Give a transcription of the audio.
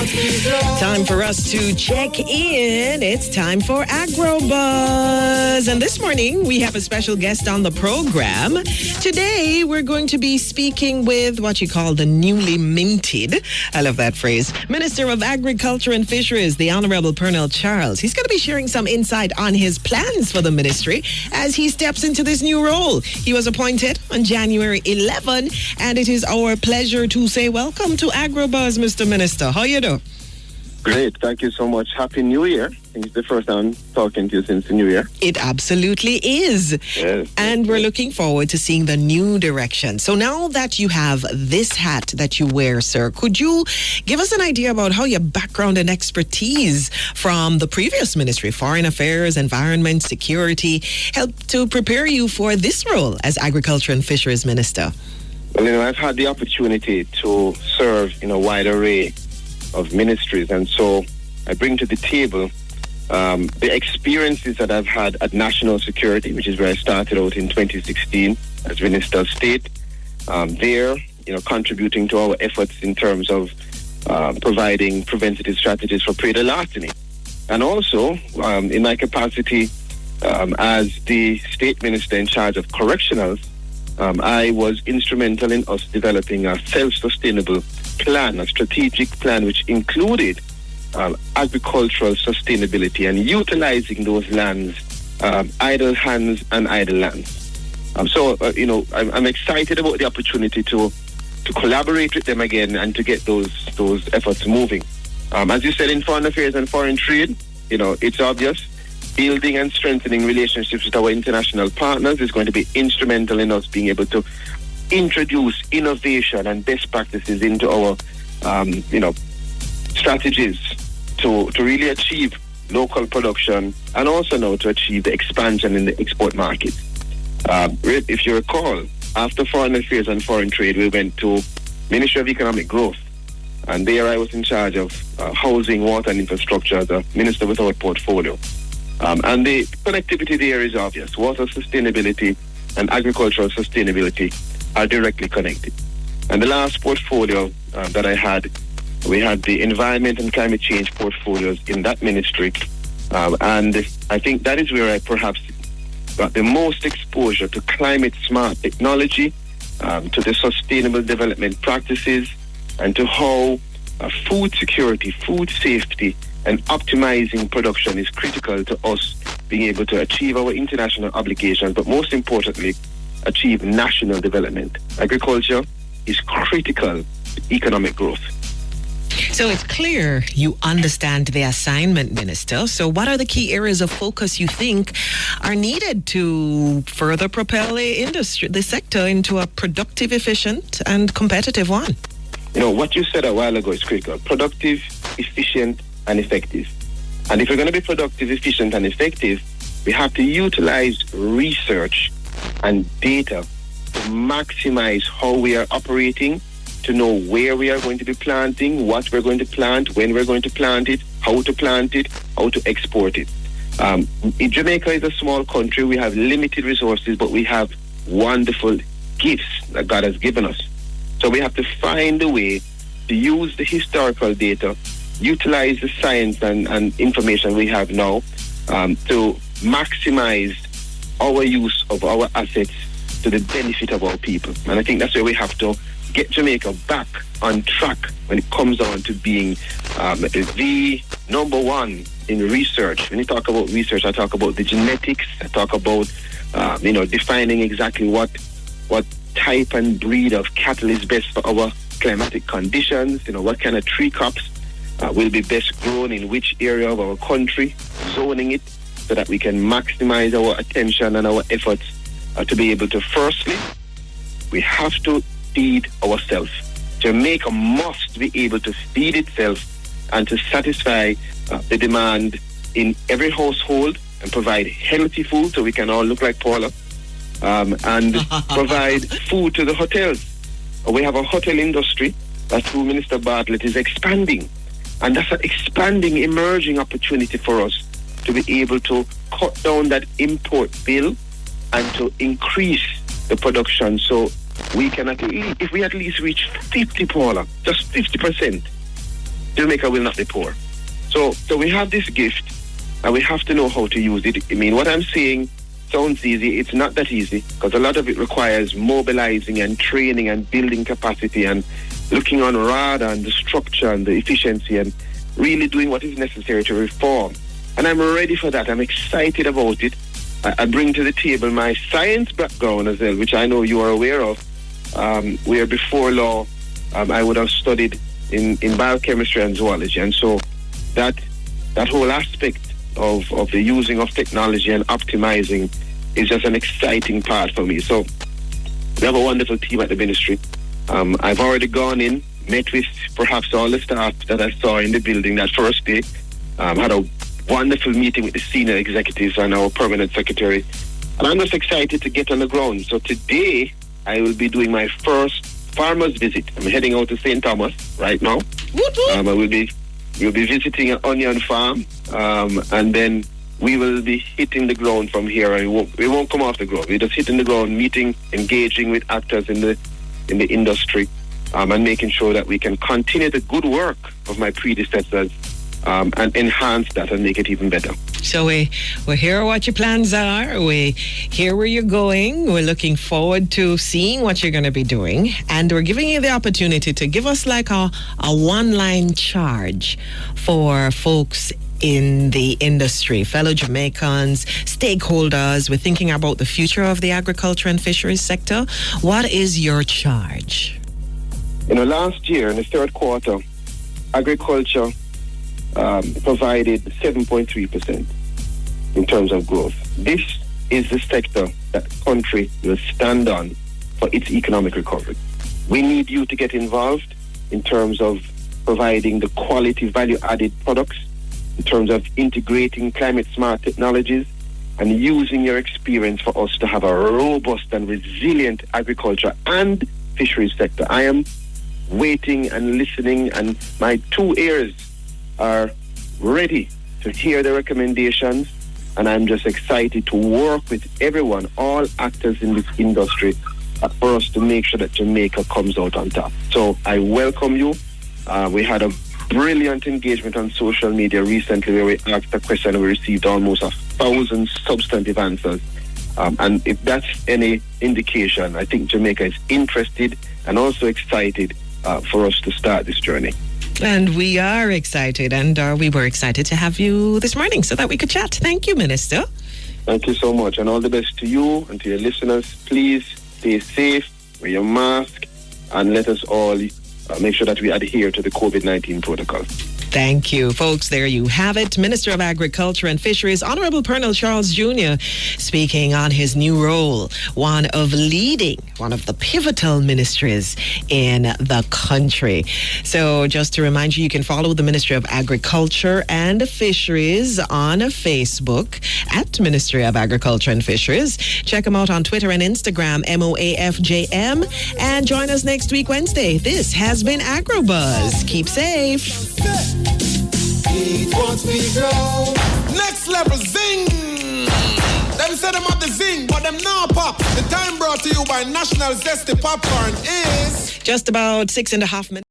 Time for us to check in. It's time for AgroBuzz. And this morning, we have a special guest on the program. Today, we're going to be speaking with what you call the newly minted, I love that phrase, Minister of Agriculture and Fisheries, the Honorable Pearnel Charles. He's going to be sharing some insight on his plans for the ministry as he steps into this new role. He was appointed on January 11, and it is our pleasure to say welcome to AgroBuzz, Mr. Minister. How you doing? Great. Thank you so much. Happy New Year. I think it's the first time talking to you since the New Year. It absolutely is. Yes. And we're looking forward to seeing the new direction. So now that you have this hat that you wear, sir, could you give us an idea about how your background and expertise from the previous ministry, Foreign Affairs, Environment, Security, helped to prepare you for this role as Agriculture and Fisheries Minister? Well, I've had the opportunity to serve in a wide array of ministries, and so I bring to the table the experiences that I've had at national security, which is where I started out in 2016 as Minister of State. There, contributing to our efforts in terms of providing preventative strategies for prey larceny, and also in my capacity as the State Minister in charge of correctionals. I was instrumental in us developing a self-sustainable plan, a strategic plan, which included agricultural sustainability and utilizing those lands, idle hands and idle lands. I'm excited about the opportunity to collaborate with them again and to get those efforts moving. As you said, in foreign affairs and foreign trade, it's obvious. Building and strengthening relationships with our international partners is going to be instrumental in us being able to introduce innovation and best practices into our, strategies to really achieve local production and also now to achieve the expansion in the export market. If you recall, after Foreign Affairs and Foreign Trade, we went to Ministry of Economic Growth, and there I was in charge of housing, water and infrastructure as a minister without portfolio. And the connectivity there is obvious. Water sustainability and agricultural sustainability are directly connected. And the last portfolio that I had, we had the environment and climate change portfolios in that ministry. And I think that is where I perhaps got the most exposure to climate smart technology, to the sustainable development practices, and to how food security, food safety, and optimizing production is critical to us being able to achieve our international obligations, but most importantly, achieve national development. Agriculture is critical to economic growth. So it's clear you understand the assignment, Minister. So what are the key areas of focus you think are needed to further propel the sector into a productive, efficient, and competitive one? What you said a while ago is critical. Productive, efficient, and effective. And if we're going to be productive, efficient, and effective, we have to utilize research and data to maximize how we are operating, to know where we are going to be planting, what we're going to plant, when we're going to plant it, how to export it. Jamaica is a small country. We have limited resources, but we have wonderful gifts that God has given us. So we have to find a way to use the historical data, utilize the science and information we have now to maximize our use of our assets to the benefit of our people. And I think that's where we have to get Jamaica back on track when it comes down to being the number one in research. When you talk about research, I talk about the genetics, I talk about defining exactly what type and breed of cattle is best for our climatic conditions, what kind of tree crops will be best grown in which area of our country, zoning it so that we can maximize our attention and our efforts to be able to, firstly, we have to feed ourselves. Jamaica must be able to feed itself and to satisfy the demand in every household and provide healthy food so we can all look like Paula, and provide food to the hotels. We have a hotel industry that through Minister Bartlett is expanding. And that's an expanding, emerging opportunity for us to be able to cut down that import bill and to increase the production so we can, if we at least reach 50, Paula, just 50%, Jamaica will not be poor. So we have this gift, and we have to know how to use it. I mean, what I'm saying sounds easy. It's not that easy, because a lot of it requires mobilizing and training and building capacity and looking on RADA and the structure and the efficiency and really doing what is necessary to reform. And I'm ready for that. I'm excited about it. I bring to the table my science background as well, which I know you are aware of, where before law, I would have studied in biochemistry and zoology. And so that whole aspect of the using of technology and optimizing is just an exciting part for me. So we have a wonderful team at the ministry. I've already gone in, met with perhaps all the staff that I saw in the building that first day, had a wonderful meeting with the senior executives and our permanent secretary. And I'm just excited to get on the ground. So today, I will be doing my first farmer's visit. I'm heading out to St. Thomas right now. We'll be visiting an onion farm, and then we will be hitting the ground from here. And we won't come off the ground. We're just hitting the ground, meeting, engaging with actors in the industry, and making sure that we can continue the good work of my predecessors, and enhance that and make it even better. So we hear what your plans are. We hear where you're going. We're looking forward to seeing what you're going to be doing. And we're giving you the opportunity to give us like a one-line charge for folks in the industry, fellow Jamaicans, stakeholders. We're thinking about the future of the agriculture and fisheries sector. What is your charge? Last year in the third quarter, agriculture provided 7.3% in terms of growth. This is the sector that the country will stand on for its economic recovery. We need you to get involved in terms of providing the quality value-added products, in terms of integrating climate-smart technologies, and using your experience for us to have a robust and resilient agriculture and fisheries sector. I am waiting and listening, and my 2 ears are ready to hear the recommendations, and I'm just excited to work with everyone, all actors in this industry, for us to make sure that Jamaica comes out on top. So I welcome you. We had a brilliant engagement on social media recently where we asked a question and we received almost 1,000 substantive answers. And if that's any indication, I think Jamaica is interested and also excited for us to start this journey. And we are excited, and we were excited to have you this morning so that we could chat. Thank you, Minister. Thank you so much, and all the best to you and to your listeners. Please stay safe, wear your mask, and let us all make sure that we adhere to the COVID-19 protocol. Thank you, folks. There you have it. Minister of Agriculture and Fisheries, Honorable Pearnel Charles Jr., speaking on his new role, one of the pivotal ministries in the country. So just to remind you, you can follow the Ministry of Agriculture and Fisheries on Facebook at Ministry of Agriculture and Fisheries. Check them out on Twitter and Instagram, MOAFJM. And join us next week, Wednesday. This has been AgroBuzz. Keep safe. Next level zing. Them said them have the zing, but them now pop. The time brought to you by National Zesty Popcorn is just about 6.5 minutes.